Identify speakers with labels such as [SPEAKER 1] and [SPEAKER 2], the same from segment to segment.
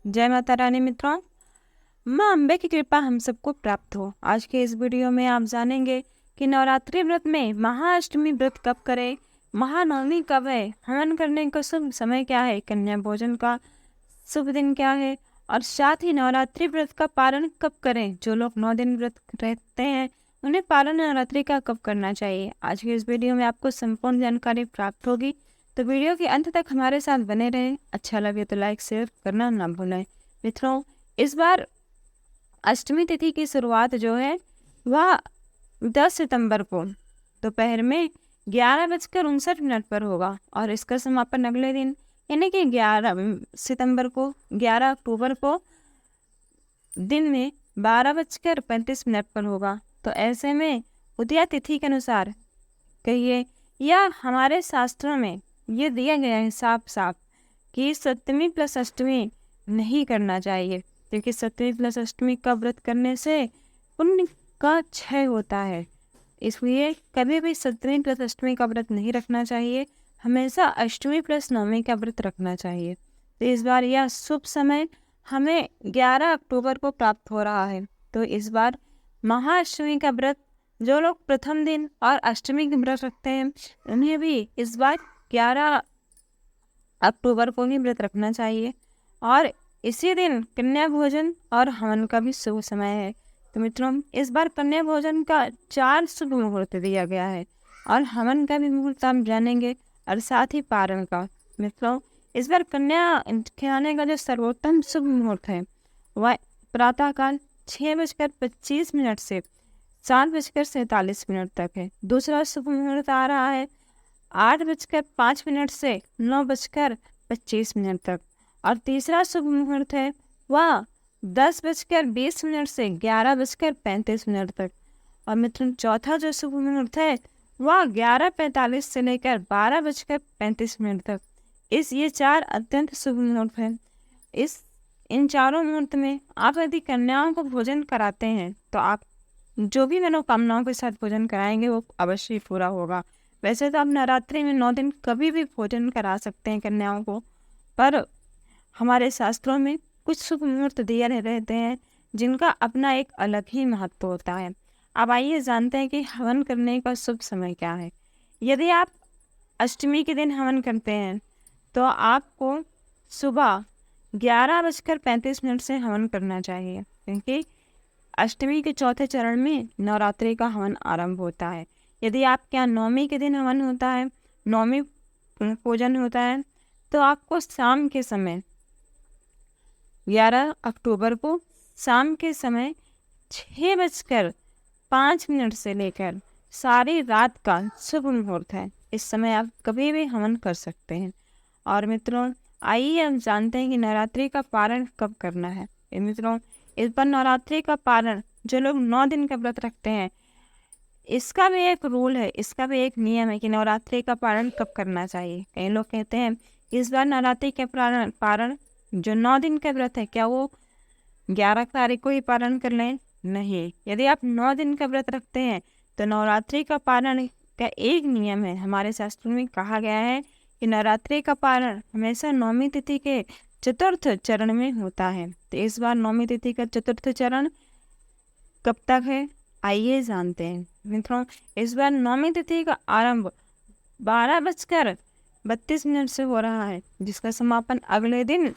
[SPEAKER 1] जय माता रानी मित्रों, माँ अम्बे की कृपा हम सबको प्राप्त हो। आज के इस वीडियो में आप जानेंगे कि नवरात्रि व्रत में महाअष्टमी व्रत कब करें, महानवमी कब है, हवन करने का शुभ समय क्या है, कन्या भोजन का शुभ दिन क्या है और साथ ही नवरात्रि व्रत का पालन कब करें। जो लोग 9 दिन व्रत रहते हैं उन्हें पालन नवरात्रि का कब करना चाहिए। आज के इस वीडियो में आपको संपूर्ण जानकारी प्राप्त होगी, तो वीडियो के अंत तक हमारे साथ बने रहें। अच्छा लगे तो लाइक शेयर करना ना भूलें। मित्रों, इस बार अष्टमी तिथि की शुरुआत जो है वह 10 सितंबर को दोपहर में 11:59 पर होगा और इसका समापन अगले दिन यानी कि 11 सितंबर को 11 अक्टूबर को दिन में 12:35 पर होगा। तो ऐसे में उदया तिथि के अनुसार कहिए या हमारे शास्त्रों में ये दिया गया है साफ साफ कि सप्तमी प्लस अष्टमी नहीं करना चाहिए, क्योंकि सप्तमी प्लस अष्टमी का व्रत करने से पुण्य का क्षय होता है। इसलिए कभी भी सप्तमी प्लस अष्टमी का व्रत नहीं रखना चाहिए, हमेशा अष्टमी प्लस नवमी का व्रत रखना चाहिए। तो इस बार यह शुभ समय हमें 11 अक्टूबर को प्राप्त हो रहा है। तो इस बार महाअष्टमी का व्रत जो लोग प्रथम दिन और अष्टमी के व्रत रखते हैं उन्हें भी इस बार 11 अक्टूबर को ही व्रत रखना चाहिए और इसी दिन कन्या भोजन और हवन का भी शुभ समय है। तो मित्रों, इस बार कन्या भोजन का 4 शुभ मुहूर्त दिया गया है और हवन का भी मुहूर्त हम जानेंगे और साथ ही पारण का। मित्रों, इस बार कन्या खिलाने का जो सर्वोत्तम शुभ मुहूर्त है वह प्रातःकाल 6:25 से 7:47 तक है। दूसरा शुभ मुहूर्त आ रहा है 8:05 से 9:25 तक और तीसरा शुभ मुहूर्त है वह 10:20 से 11:35 तक। और मित्रों, चौथा जो शुभ मुहूर्त है वह 11:45 से लेकर 12:35 तक। ये 4 अत्यंत शुभ मुहूर्त हैं। इन चारों मुहूर्त में आप यदि कन्याओं को भोजन कराते हैं तो आप जो भी मनोकामनाओं के साथ भोजन कराएंगे वो अवश्य पूरा होगा। वैसे तो आप नवरात्रि में 9 दिन कभी भी भोजन करा सकते हैं कन्याओं को, पर हमारे शास्त्रों में कुछ शुभ मुहूर्त दिए रहते हैं जिनका अपना एक अलग ही महत्व होता है। अब आइए जानते हैं कि हवन करने का शुभ समय क्या है। यदि आप अष्टमी के दिन हवन करते हैं तो आपको सुबह 11:35 से हवन करना चाहिए, क्योंकि अष्टमी के चौथे चरण में नवरात्रि का हवन आरंभ होता है। यदि आपके यहाँ नवमी के दिन हवन होता है, नवमी पूजन होता है, तो आपको शाम के समय 11 अक्टूबर को शाम के समय 6:05 से लेकर सारी रात का शुभ मुहूर्त है। इस समय आप कभी भी हवन कर सकते हैं। और मित्रों, आइए हम जानते हैं कि नवरात्रि का पारण कब करना है। मित्रों, इस पर नवरात्रि का पारण जो लोग 9 दिन का व्रत रखते हैं इसका भी एक रूल है, इसका भी एक नियम है कि नवरात्रि का पारण कब करना चाहिए। कई लोग कहते हैं इस बार नवरात्रि का पारण जो 9 दिन का व्रत है क्या वो 11 तारीख को ही पारण कर लें? नहीं, यदि आप 9 दिन का व्रत रखते हैं तो नवरात्रि का पारण का एक नियम है। हमारे शास्त्रों में कहा गया है कि नवरात्रि का पारण हमेशा नौमी तिथि के चतुर्थ चरण में होता है। तो इस बार नौमी तिथि का चतुर्थ चरण कब तक है, आइए जानते हैं। मित्रों, इस बार नौमी तिथि का आरंभ 12:32 से हो रहा है, जिसका समापन अगले दिन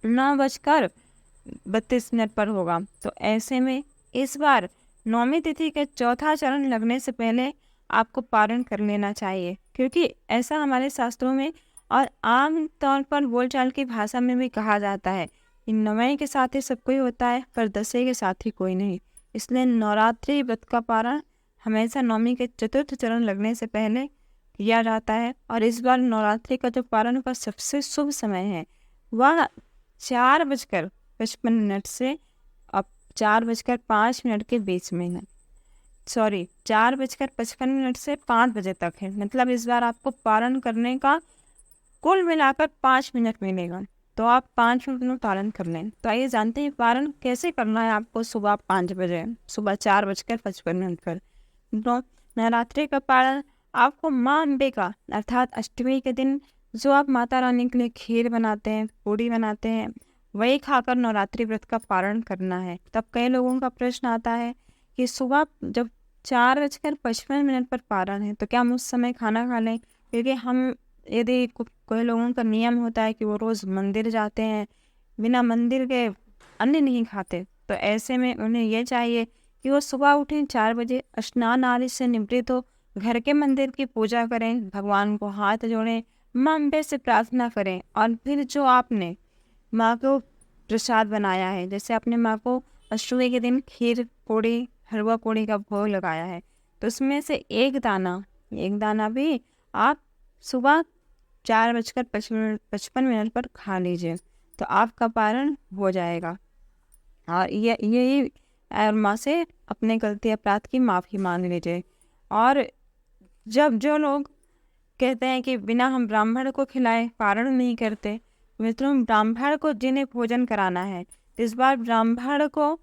[SPEAKER 1] 9:32 पर होगा। तो ऐसे में इस बार नौमी तिथि के चौथा चरण लगने से पहले आपको पारण कर लेना चाहिए, क्योंकि ऐसा हमारे शास्त्रों में और आम तौर पर बोलचाल की भाषा में भी कहा जाता है कि नवमी के साथ ही सब कोई होता है पर दसवीं के साथ ही कोई नहीं। इसलिए नवरात्रि व्रत का पारण हमेशा नवमी के चतुर्थ चरण लगने से पहले किया जाता है। और इस बार नवरात्रि का जो पारण का सबसे शुभ समय है वह 4:55 से अब 4:05 के बीच में है। 4:55 से 5 बजे तक है। मतलब इस बार आपको पारण करने का कुल मिलाकर 5 मिनट मिलेगा, तो आप 5 मिनट में पारण कर लें। तो आइए जानते हैं पारण कैसे करना है आपको। सुबह 5 बजे, सुबह 4:55 पर। तो नवरात्रि का पारण आपको माँ अम्बे का अर्थात अष्टमी के दिन जो आप माता रानी के लिए खीर बनाते हैं, पूड़ी बनाते हैं, वही खाकर नवरात्रि व्रत का पारण करना है। तब कई लोगों का प्रश्न आता है कि सुबह जब 4:55 पर पारण है तो क्या हम उस समय खाना खा लें? क्योंकि हम यदि कोई लोगों का नियम होता है कि वो रोज़ मंदिर जाते हैं, बिना मंदिर के अन्न नहीं खाते, तो ऐसे में उन्हें ये चाहिए कि वो सुबह उठें 4 बजे, स्नान आदि से निवृत्त हो, घर के मंदिर की पूजा करें, भगवान को हाथ जोड़ें, माँ अम्बे से प्रार्थना करें और फिर जो आपने माँ को प्रसाद बनाया है, जैसे अपने माँ को अष्टमी के दिन खीर पूड़ी हलवा पूड़ी का भोग लगाया है, तो उसमें से एक दाना भी आप सुबह 4:55 पर खा लीजिए, तो आपका पारण हो जाएगा। और यही और माँ से अपने गलती अपराध की माफ़ी मांग लीजिए। और जब जो लोग कहते हैं कि बिना हम ब्राह्मण को खिलाए पारण नहीं करते, मित्रों ब्राह्मण को जिन्हें भोजन कराना है, इस बार ब्राह्मण को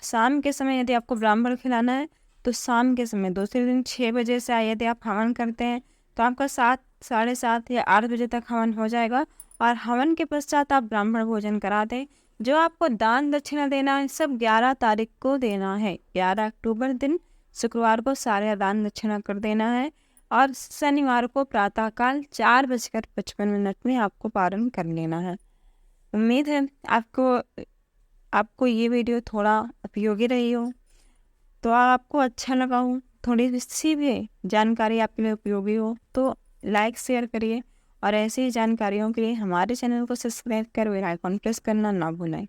[SPEAKER 1] शाम के समय यदि आपको ब्राह्मण खिलाना है तो शाम के समय दूसरे दिन 6 बजे से यदि आप हवन करते हैं तो आपका 7, 7:30 या 8 बजे तक हवन हो जाएगा। और हवन के पश्चात आप ब्राह्मण भोजन करा दें। जो आपको दान दक्षिणा देना है सब 11 तारीख को देना है। 11 अक्टूबर दिन शुक्रवार को सारे दान दक्षिणा कर देना है और शनिवार को प्रातःकाल 4:55 में आपको पारण कर लेना है। उम्मीद है आपको ये वीडियो थोड़ा उपयोगी रही हो, तो आपको अच्छा लगा हो, थोड़ी सी भी जानकारी आपके लिए उपयोगी हो तो लाइक शेयर करिए और ऐसी ही जानकारियों के लिए हमारे चैनल को सब्सक्राइब कर बेल आइकॉन प्रेस करना ना भूलें।